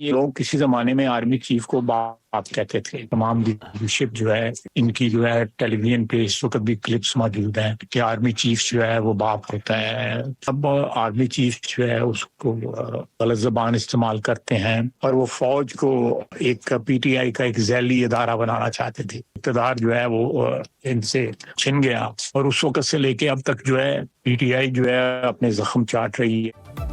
ये लोग किसी जमाने में आर्मी चीफ को बाप कहते थे। तमाम लीडरशिप जो है इनकी जो है टेलीविजन पे इस वक्त भी क्लिप्स मौजूद हैं कि आर्मी चीफ जो है वो बाप होता है। अब आर्मी चीफ जो है उसको गलत जबान इस्तेमाल करते हैं और वो फौज को एक पीटीआई का एक जैली इदारा बनाना चाहते थे। इक़्तिदार जो है वो इनसे छिन गया और उस वक्त से लेके अब तक जो है पीटीआई जो है अपने जख्म चाट रही है।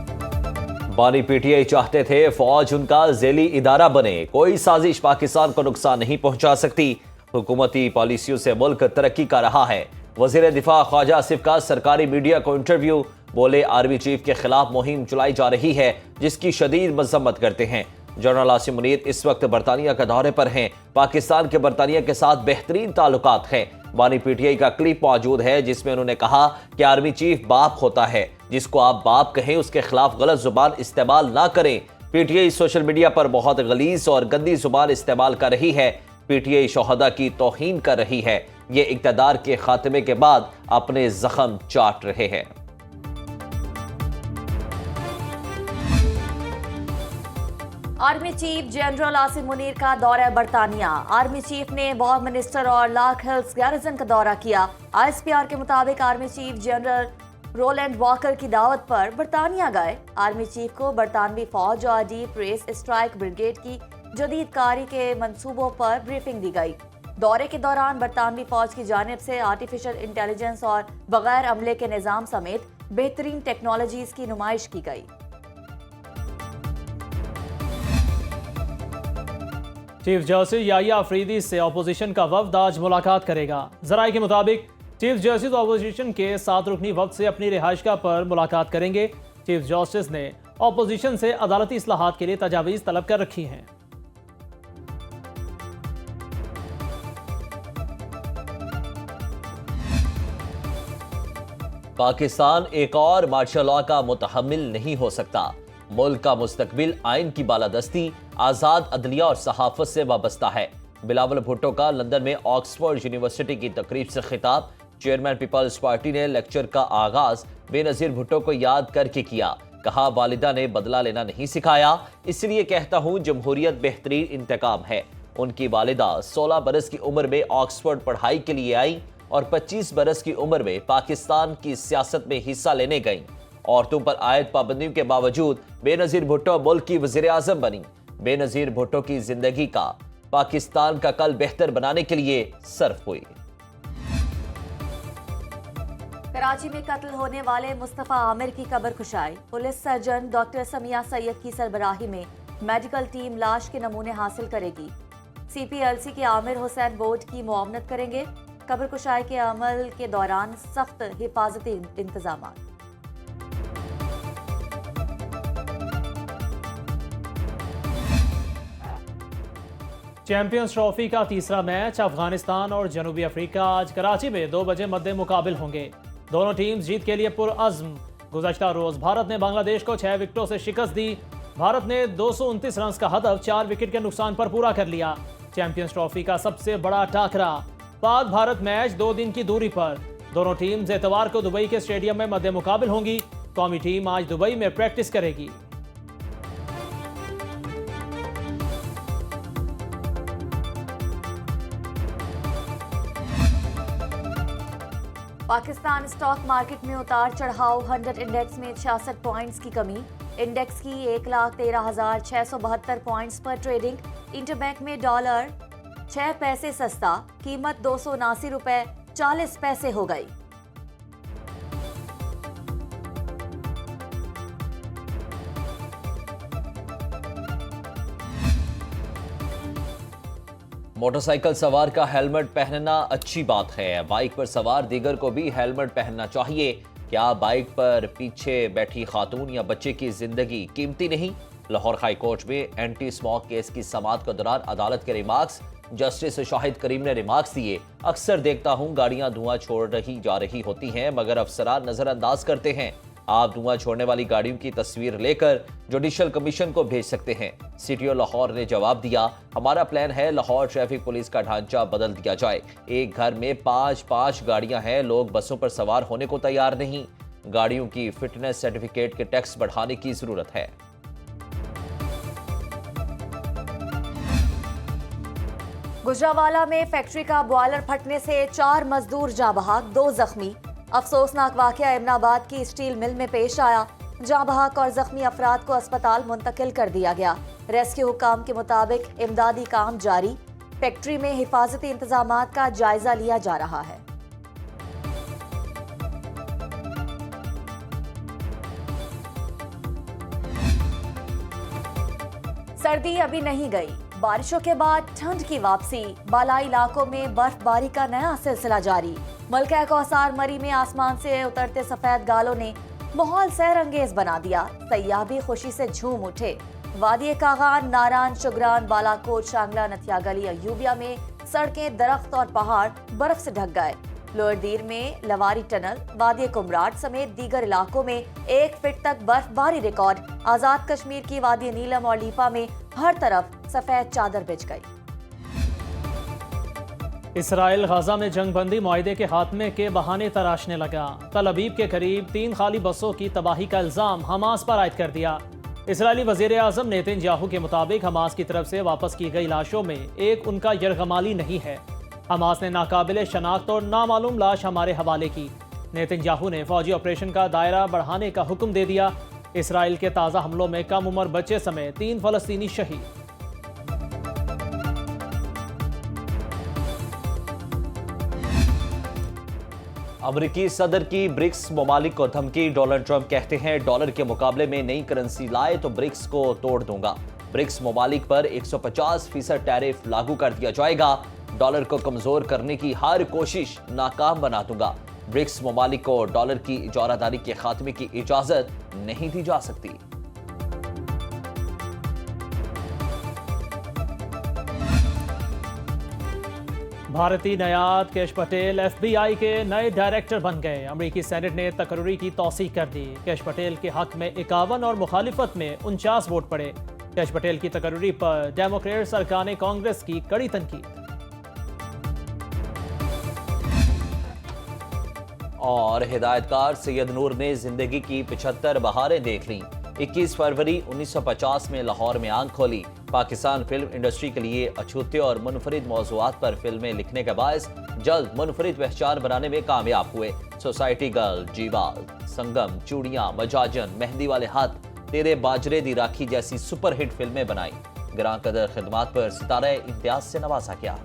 बानी पीटीआई चाहते थे फौज उनका जेली इदारा बने। कोई साजिश पाकिस्तान को नुकसान नहीं पहुंचा सकती। हुकूमती पॉलिसियों से मुल्क तरक्की कर रहा है। वजीर दिफा ख्वाजा आसिफ का सरकारी मीडिया को इंटरव्यू। बोले आर्मी चीफ के खिलाफ मुहिम चलाई जा रही है जिसकी शदीद मजम्मत करते हैं। जनरल आसिम मुनीर इस वक्त बरतानिया के दौरे पर हैं। पाकिस्तान के बरतानिया के साथ बेहतरीन ताल्लुकात हैं। बानी पीटीआई का क्लिप मौजूद है जिसमें उन्होंने कहा कि आर्मी चीफ बाप होता है। जिसको आप बाप कहें उसके खिलाफ गलत जुबान इस्तेमाल ना करें। पीटीआई सोशल मीडिया पर बहुत गलीज और गंदी जुबान इस्तेमाल कर रही है। पीटीआई शोहदा की तौहीन कर रही है। ये इक़्तिदार के खात्मे के बाद अपने जख्म चाट रहे हैं। Army chief general Asim Munir का दौरा बरतानिया। आर्मी चीफ ने वॉर मिनिस्टर और लार्क हिल्स गैरिसन का दौरा किया। आईएसपीआर के मुताबिक army chief general Roland Walker की दावत पर बरतानिया गए। आर्मी चीफ को बरतानवी फौज और डीप रेस स्ट्राइक ब्रिगेड की जदीद कारी के मंसूबों पर ब्रीफिंग दी गई। दौरे के दौरान बरतानवी फौज की जानिब से आर्टिफिशियल इंटेलिजेंस और बगैर अमले के निज़ाम समेत बेहतरीन टेक्नोलॉजीज की नुमाइश की गई। चीफ जस्टिस याहिया अफरीदी से अपोजिशन का वफ्द आज मुलाकात करेगा। जराये के मुताबिक चीफ जस्टिस अपोजिशन के 7 रुकनी वफ्द से अपनी रिहाइशगाह पर मुलाकात करेंगे। चीफ जस्टिस ने अपोजिशन से अदालती इस्लाहात के लिए तजावीज़ तलब कर रखी हैं। पाकिस्तान एक और मार्शल लॉ का मुतहम्मिल नहीं हो सकता। मुल्क का मुस्तकबिल आइन की बालादस्ती, आज़ाद अदलिया और सहाफत से वाबस्ता है। बिलावल भुट्टो का लंदन में ऑक्सफोर्ड यूनिवर्सिटी की तकरीब से खिताब। चेयरमैन पीपल्स पार्टी ने लेक्चर का आगाज बेनज़ीर भुट्टो को याद करके किया। कहा वालिदा ने बदला लेना नहीं सिखाया, इसलिए कहता हूँ जमहूरियत बेहतरीन इंतकाम है। उनकी वालिदा 16 बरस की उम्र में ऑक्सफोर्ड पढ़ाई के लिए आई और 25 बरस की उम्र में पाकिस्तान की सियासत में हिस्सा लेने गईं। औरतों पर आयद पाबंदियों के बावजूद बेनज़ीर भुट्टो मुल्क की वज़ीर आज़म बनी। बेनज़ीर भुट्टो की जिंदगी का पाकिस्तान का कल बेहतर बनाने के लिए सर्फ हुई। कराची में कत्ल होने वाले मुस्तफ़ा आमिर की कब्र खुशाई। Police surgeon doctor Samia Syed की सरबराही में मेडिकल टीम लाश के नमूने हासिल करेगी। सीपीएलसी के आमिर हुसैन बोर्ड की मुआवनत करेंगे। कब्र खुशाई के अमल के दौरान सख्त हिफाजती इंतजाम। चैंपियंस ट्रॉफी का तीसरा मैच अफगानिस्तान और जनूबी अफ्रीका आज कराची में 2 बजे मद्दे मुकाबिल होंगे। दोनों टीम्स जीत के लिए पुरअज़्म। गुज़श्ता रोज भारत ने बांग्लादेश को 6 विकेटों से शिकस्त दी। भारत ने 229 रन का हदफ 4 विकेट के नुकसान पर पूरा कर लिया। चैंपियंस ट्रॉफी का सबसे बड़ा टाकरा पाक भारत मैच 2 दिन की दूरी पर। दोनों टीम्स एतवार को दुबई के स्टेडियम में मद्दे मुकाबिल होंगी। कौमी टीम आज दुबई में प्रैक्टिस करेगी। पाकिस्तान स्टॉक मार्केट में उतार चढ़ाव। 100 इंडेक्स में 66 पॉइंट्स की कमी। इंडेक्स की 1,13,672 पॉइंट्स पर ट्रेडिंग। इंटरबैंक में डॉलर 6 पैसे सस्ता, कीमत 279 रुपए 40 पैसे हो गई। मोटरसाइकिल सवार का हेलमेट पहनना अच्छी बात है। बाइक पर सवार दीगर को भी हेलमेट पहनना चाहिए। क्या बाइक पर पीछे बैठी खातून या बच्चे की जिंदगी कीमती नहीं? लाहौर हाई कोर्ट में एंटी स्मोक केस की समाअत के दौरान अदालत के रिमार्क्स। जस्टिस शाहिद करीम ने रिमार्क्स दिए, अक्सर देखता हूं गाड़ियां धुआं छोड़ रही जा रही होती हैं मगर अफसरान नजरअंदाज करते हैं। आप धुआं छोड़ने वाली गाड़ियों की तस्वीर लेकर जुडिशल कमीशन को भेज सकते हैं। सीटीओ लाहौर ने जवाब दिया, हमारा प्लान है लाहौर ट्रैफिक पुलिस का ढांचा बदल दिया जाए। एक घर में 5-5 गाड़ियां हैं, लोग बसों पर सवार होने को तैयार नहीं। गाड़ियों की फिटनेस सर्टिफिकेट के टैक्स बढ़ाने की जरूरत है। गुजरावाला में फैक्ट्री का बॉयलर फटने से 4 मजदूर जाँ बहक, 2 जख्मी। अफसोसनाक वाकया इमनाबाद की स्टील मिल में पेश आया। जाँ बहक और जख्मी अफराद को अस्पताल मुंतकिल कर दिया गया। रेस्क्यू हुकाम के मुताबिक इमदादी काम जारी। फैक्ट्री में हिफाजती इंतजामात का जायजा लिया जा रहा है। सर्दी अभी नहीं गई, बारिशों के बाद ठंड की वापसी। बालाई इलाकों में बर्फबारी का नया सिलसिला जारी। मलका कौसार मरी में आसमान से उतरते सफेद गालों ने माहौल सैरंगेज बना दिया। सयाह भी खुशी से झूम उठे। वादी कागान, नारान, शुगरान, बालाकोट, शांगला, नथियागली, अयूबिया में सड़कें, दरख्त और पहाड़ बर्फ से ढक गए। लोअर दीर में लवारी टनल, वादी कुमराट समेत दीगर इलाकों में 1 फीट तक बर्फबारी रिकॉर्ड। आजाद कश्मीर की वादी नीलम और लीपा में हर तरफ सफेद चादर बिछ गई। इसराइल गाजा में जंगबंदी मुआहदे के खात्मे के बहाने तराशने लगा। तल अबीब के करीब 3 खाली बसों की तबाही का इल्जाम हमास पर आयद कर दिया। इसराइली वजीर आजम नेतन्याहू के मुताबिक हमास की तरफ से वापस की गई लाशों में एक उनका यरगमाली नहीं है। हमास ने नाकाबिले शनाख्त और नामालूम लाश हमारे हवाले की। नेतन्याहू ने फौजी ऑपरेशन का दायरा बढ़ाने का हुक्म दे दिया। इसराइल के ताज़ा हमलों में कम उम्र बच्चे समेत 3 फलस्तीनी शहीद। अमेरिकी सदर की ब्रिक्स ममालिक को धमकी। डोनाल्ड ट्रंप कहते हैं डॉलर के मुकाबले में नई करेंसी लाए तो ब्रिक्स को तोड़ दूंगा। ब्रिक्स ममालिक पर 150% टैरिफ लागू कर दिया जाएगा। डॉलर को कमजोर करने की हर कोशिश नाकाम बना दूंगा। ब्रिक्स ममालिक को डॉलर की इजारादारी के खात्मे की इजाजत नहीं दी जा सकती। भारतीय नयाद केश पटेल FBI के नए डायरेक्टर बन गए। अमेरिकी सेनेट ने तकर्री की तौसीक कर दी। केश पटेल के हक में 51 और मुखालिफत में 49 वोट पड़े। केश पटेल की तकर्री पर डेमोक्रेट्स अरकान कांग्रेस की कड़ी तनकीद। और हिदायतकार सैयद नूर ने जिंदगी की 75 बहारें देख लीं। 21 फरवरी 1950 में लाहौर में आंख खोली। पाकिस्तान फिल्म इंडस्ट्री के लिए अछूते और मुनफरिद मौज़ूआत पर फिल्में लिखने के बायस जल्द मुनफरिद पहचान बनाने में कामयाब हुए। सोसाइटी गर्ल, जीवाल, संगम, चूड़ियां, मजाजन, मेहंदी वाले हाथ, तेरे बाजरे दी राखी जैसी सुपरहिट फिल्में बनाई। ग्रां कदर खिदमात पर सितारे इम्तियाज से नवाजा गया।